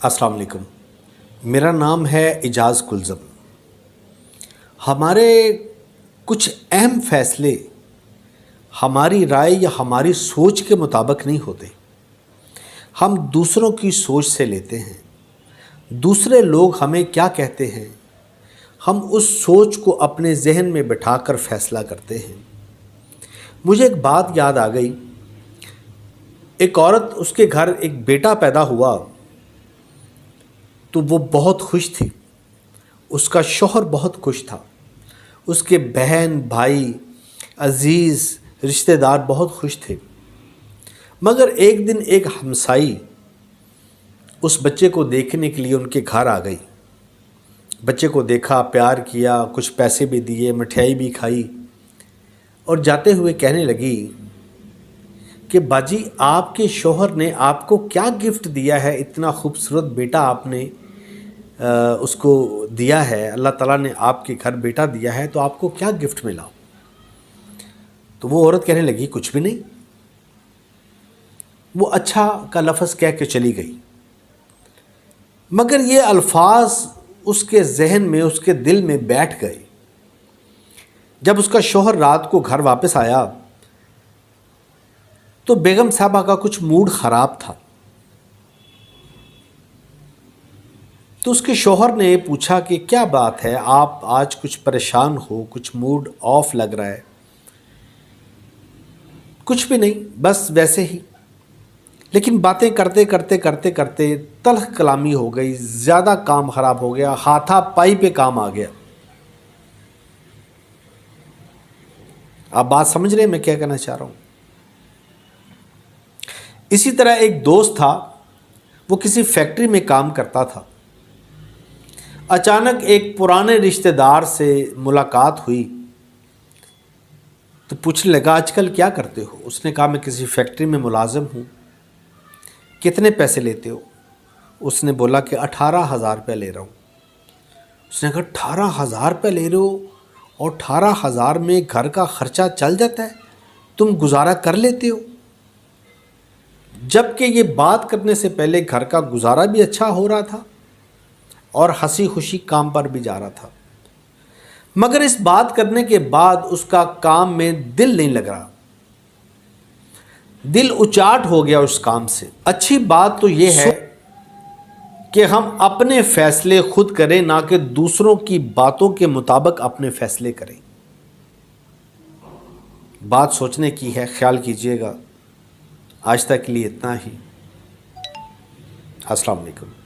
अस्सलाम वालेकुम। मेरा नाम है इजाज़ कुलज़म। हमारे कुछ अहम फ़ैसले हमारी राय या हमारी सोच के मुताबिक नहीं होते। हम दूसरों की सोच से लेते हैं। दूसरे लोग हमें क्या कहते हैं, हम उस सोच को अपने ज़हन में बिठाकर फ़ैसला करते हैं। मुझे एक बात याद आ गई। एक औरत, उसके घर एक बेटा पैदा हुआ तो वो बहुत खुश थी। उसका शौहर बहुत खुश था। उसके बहन भाई, अज़ीज़ रिश्तेदार बहुत खुश थे। मगर एक दिन एक हमसाई उस बच्चे को देखने के लिए उनके घर आ गई। बच्चे को देखा, प्यार किया, कुछ पैसे भी दिए, मिठाई भी खाई और जाते हुए कहने लगी कि बाजी, आपके शौहर ने आपको क्या गिफ्ट दिया है? इतना खूबसूरत बेटा आपने उसको दिया है, अल्लाह ताला ने आपके घर बेटा दिया है, तो आपको क्या गिफ्ट मिला? तो वो औरत कहने लगी, कुछ भी नहीं। वो अच्छा का लफ्ज़ कह के चली गई। मगर ये अल्फाज उसके जहन में, उसके दिल में बैठ गए। जब उसका शौहर रात को घर वापस आया तो बेगम साहबा का कुछ मूड ख़राब था। तो उसके शौहर ने पूछा कि क्या बात है, आप आज कुछ परेशान हो, कुछ मूड ऑफ लग रहा है? कुछ भी नहीं, बस वैसे ही। लेकिन बातें करते करते करते करते तल्ख़ कलामी हो गई, ज़्यादा काम ख़राब हो गया, हाथापाई पे काम आ गया। आप बात समझ रहे हैं मैं क्या कहना चाह रहा हूँ? इसी तरह एक दोस्त था, वो किसी फैक्ट्री में काम करता था। अचानक एक पुराने रिश्तेदार से मुलाकात हुई तो पूछने लगा, आजकल क्या करते हो? उसने कहा, मैं किसी फैक्ट्री में मुलाजिम हूँ। कितने पैसे लेते हो? उसने बोला कि 18,000 रुपये ले रहा हूँ। उसने कहा, 18,000 रुपये ले रहे हो और 18,000 में घर का ख़र्चा चल जाता है, तुम गुजारा कर लेते हो? जबकि ये बात करने से पहले घर का गुजारा भी अच्छा हो रहा था और हंसी खुशी काम पर भी जा रहा था। मगर इस बात करने के बाद उसका काम में दिल नहीं लग रहा, दिल उचाट हो गया उस काम से। अच्छी बात तो ये है कि हम अपने फैसले खुद करें, ना कि दूसरों की बातों के मुताबिक अपने फैसले करें। बात सोचने की है, ख्याल कीजिएगा। आज तक के लिए इतना ही। अस्सलाम वालेकुम।